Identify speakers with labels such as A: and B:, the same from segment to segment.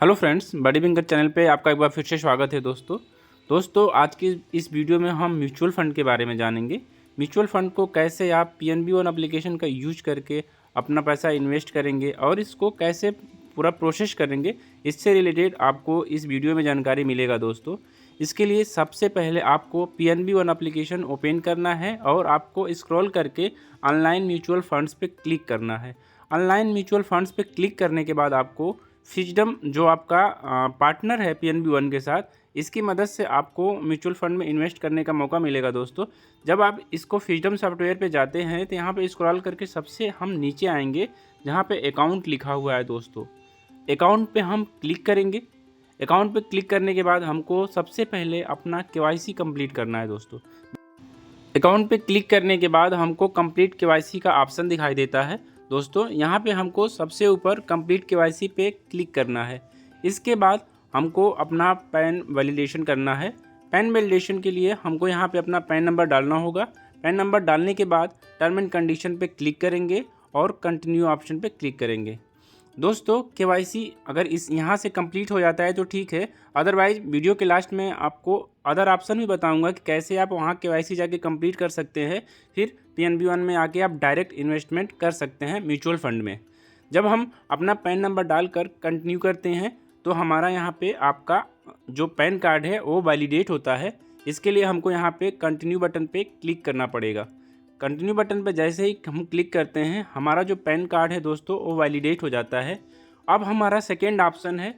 A: Hello friends, body builder channel पे आपका एक बार फिर से स्वागत है दोस्तों आज की इस वीडियो में हम म्यूचुअल फ़ंड के बारे में जानेंगे। म्यूचुअल फ़ंड को कैसे आप पीएनबी वन एप्लीकेशन का यूज करके अपना पैसा इन्वेस्ट करेंगे और इसको कैसे पूरा प्रोसेस करेंगे, इससे रिलेटेड आपको इस वीडियो में जानकारी मिलेगा दोस्तों। इसके लिए सबसे पहले आपको पीएनबी वन एप्लीकेशन ओपन करना है और आपको स्क्रॉल करके ऑनलाइन म्यूचुअल फंड्स पे क्लिक करना है। ऑनलाइन म्यूचुअल फंड्स पे क्लिक करने के बाद आपको फिजडम जो आपका पार्टनर है पीएनबी वन के साथ, इसकी मदद से आपको म्यूचुअल फंड में इन्वेस्ट करने का मौका मिलेगा दोस्तों। जब आप इसको फिजडम सॉफ्टवेयर पे जाते हैं तो यहाँ पे स्क्रॉल करके सबसे हम नीचे आएंगे जहाँ पे अकाउंट लिखा हुआ है दोस्तों। अकाउंट पे हम क्लिक करेंगे। अकाउंट पे क्लिक करने के बाद हमको सबसे पहले अपना केवाईसी कंप्लीट करना है दोस्तों। अकाउंट पे क्लिक करने के बाद हमको कंप्लीट केवाईसी का ऑप्शन दिखाई देता है दोस्तों। यहाँ पे हमको सबसे ऊपर कंप्लीट केवाईसी पे क्लिक करना है। इसके बाद हमको अपना पैन वैलिडेशन करना है। पैन वैलिडेशन के लिए हमको यहाँ पे अपना पैन नंबर डालना होगा। पैन नंबर डालने के बाद टर्म एंड कंडीशन पे क्लिक करेंगे और कंटिन्यू ऑप्शन पे क्लिक करेंगे दोस्तों। केवाईसी अगर इस यहाँ से कंप्लीट हो जाता है तो ठीक है, अदरवाइज वीडियो के लास्ट में आपको अदर ऑप्शन भी बताऊंगा कि कैसे आप वहाँ केवाईसी जाके कंप्लीट कर सकते हैं, फिर पीएनबी वन में आके आप डायरेक्ट इन्वेस्टमेंट कर सकते हैं म्यूचुअल फंड में। जब हम अपना पैन नंबर डालकर कंटिन्यू करते हैं तो हमारा यहाँ पे आपका जो पैन कार्ड है वो वैलिडेट होता है। इसके लिए हमको यहाँ पे कंटिन्यू बटन पे क्लिक करना पड़ेगा। कंटिन्यू बटन पर जैसे ही हम क्लिक करते हैं हमारा जो पैन कार्ड है दोस्तों वो वैलिडेट हो जाता है। अब हमारा सेकेंड ऑप्शन है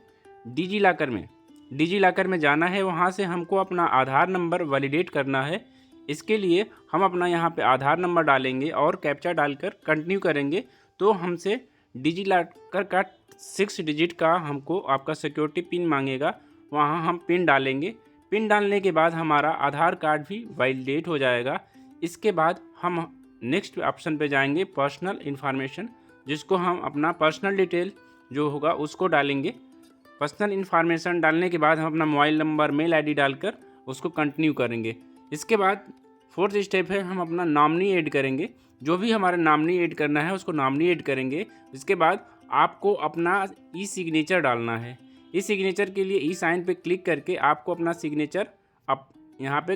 A: डिजी लॉकर में। डिजी लॉकर में जाना है, वहाँ से हमको अपना आधार नंबर वैलिडेट करना है। इसके लिए हम अपना यहाँ पे आधार नंबर डालेंगे और कैप्चा डालकर कंटिन्यू करेंगे तो हमसे डिजी लॉकर का 6 डिजिट का हमको आपका सिक्योरिटी पिन मांगेगा, वहाँ हम पिन डालेंगे। पिन डालने के बाद हमारा आधार कार्ड भी वैलिडेट हो जाएगा। इसके बाद हम नेक्स्ट ऑप्शन पे जाएंगे पर्सनल इन्फॉर्मेशन, जिसको हम अपना पर्सनल डिटेल जो होगा उसको डालेंगे। पर्सनल इन्फॉर्मेशन डालने के बाद हम अपना मोबाइल नंबर, मेल आईडी डालकर उसको कंटिन्यू करेंगे। इसके बाद फोर्थ स्टेप है हम अपना नॉमिनी ऐड करेंगे। जो भी हमारा नॉमिनी ऐड करना है उसको नॉमिनी ऐड करेंगे। इसके बाद आपको अपना ई सिग्नेचर डालना है। ई सिग्नेचर के लिए ई साइन पे क्लिक करके आपको अपना सिग्नेचर अब यहाँ पे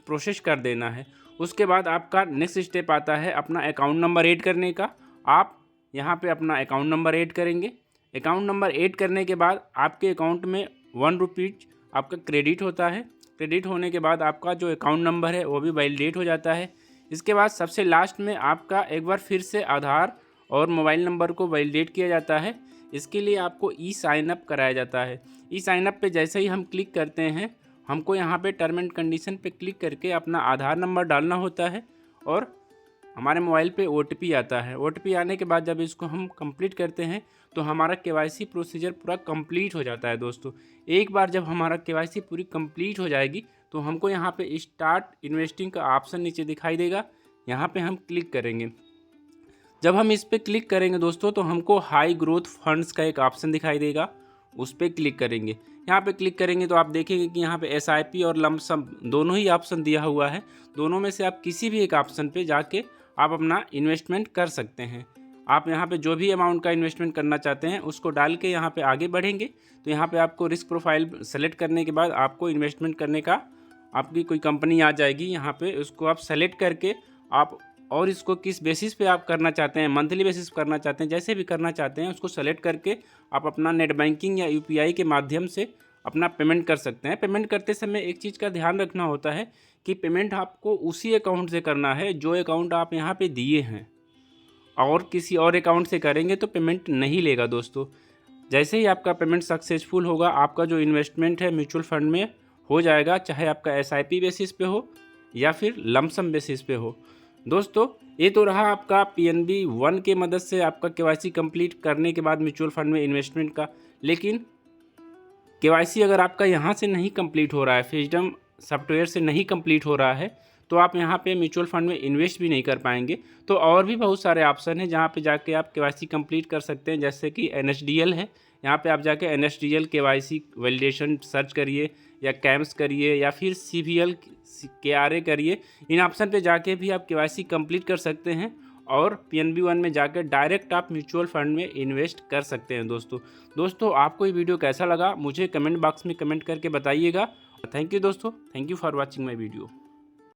A: प्रोसेस कर देना है। उसके बाद आपका नेक्स्ट स्टेप आता है अपना अकाउंट नंबर ऐड करने का। आप यहाँ पे अपना अकाउंट नंबर ऐड करेंगे। अकाउंट नंबर ऐड करने के बाद आपके अकाउंट में 1 रुपीज़ आपका क्रेडिट होता है। क्रेडिट होने के बाद आपका जो अकाउंट नंबर है वो भी वैलिडेट हो जाता है। इसके बाद सबसे लास्ट में आपका एक बार फिर से आधार और मोबाइल नंबर को वैलिडेट किया जाता है। इसके लिए आपको ई साइन अप कराया जाता है। ई साइन अप पे जैसे ही हम क्लिक करते हैं हमको यहाँ पे टर्म एंड कंडीशन पे क्लिक करके अपना आधार नंबर डालना होता है और हमारे मोबाइल पे ओटीपी आता है। ओटीपी आने के बाद जब इसको हम कंप्लीट करते हैं तो हमारा केवाईसी प्रोसीजर पूरा कंप्लीट हो जाता है दोस्तों। एक बार जब हमारा केवाईसी पूरी कंप्लीट हो जाएगी तो हमको यहाँ पे स्टार्ट इन्वेस्टिंग का ऑप्शन नीचे दिखाई देगा, यहाँ पे हम क्लिक करेंगे। जब हम इस पर क्लिक करेंगे दोस्तों तो हमको हाई ग्रोथ फंड्स का एक ऑप्शन दिखाई देगा, उस पर क्लिक करेंगे। यहाँ पे क्लिक करेंगे तो आप देखेंगे कि यहाँ पे एसआईपी और लमसम दोनों ही ऑप्शन दिया हुआ है। दोनों में से आप किसी भी एक ऑप्शन पे जाके आप अपना इन्वेस्टमेंट कर सकते हैं। आप यहाँ पे जो भी अमाउंट का इन्वेस्टमेंट करना चाहते हैं उसको डाल के यहाँ पे आगे बढ़ेंगे तो यहाँ पे आपको रिस्क प्रोफाइल सेलेक्ट करने के बाद आपको इन्वेस्टमेंट करने का आपकी कोई कंपनी आ जाएगी। यहाँ पे उसको आप सेलेक्ट करके आप और इसको किस बेसिस पे आप करना चाहते हैं, मंथली बेसिस करना चाहते हैं, जैसे भी करना चाहते हैं उसको सेलेक्ट करके आप अपना नेट बैंकिंग या यूपीआई के माध्यम से अपना पेमेंट कर सकते हैं। पेमेंट करते समय एक चीज़ का ध्यान रखना होता है कि पेमेंट आपको उसी अकाउंट से करना है जो अकाउंट आप यहाँ पे दिए हैं, और किसी और अकाउंट से करेंगे तो पेमेंट नहीं लेगा दोस्तों। जैसे ही आपका पेमेंट सक्सेसफुल होगा आपका जो इन्वेस्टमेंट है म्यूचुअल फंड में हो जाएगा, चाहे आपका एसआईपी बेसिस पे हो या फिर लमसम बेसिस पे हो। दोस्तों ये तो रहा आपका पीएनबी वन के मदद से आपका केवाईसी कंप्लीट करने के बाद म्यूचुअल फंड में इन्वेस्टमेंट का। लेकिन केवाईसी अगर आपका यहाँ से नहीं कंप्लीट हो रहा है, फिजडम सॉफ्टवेयर से नहीं कंप्लीट हो रहा है, तो आप यहाँ पे म्यूचुअल फंड में इन्वेस्ट भी नहीं कर पाएंगे। तो और भी बहुत सारे ऑप्शन हैं जहाँ पे जाके आप केवाईसी कंप्लीट कर सकते हैं, जैसे कि एनएसडीएल है। यहाँ पे आप जाके एनएसडीएल केवाईसी वैलिडेशन सर्च करिए या कैम्स करिए या फिर सीवीएल केआरए करिए। इन ऑप्शन पे जाके भी आप केवाईसी कंप्लीट कर सकते हैं और PNB1 में जाकर डायरेक्ट आप म्यूचुअल फंड में इन्वेस्ट कर सकते हैं दोस्तों आपको ये वीडियो कैसा लगा मुझे कमेंट बॉक्स में कमेंट करके बताइएगा। थैंक यू दोस्तों, thank you for watching my video.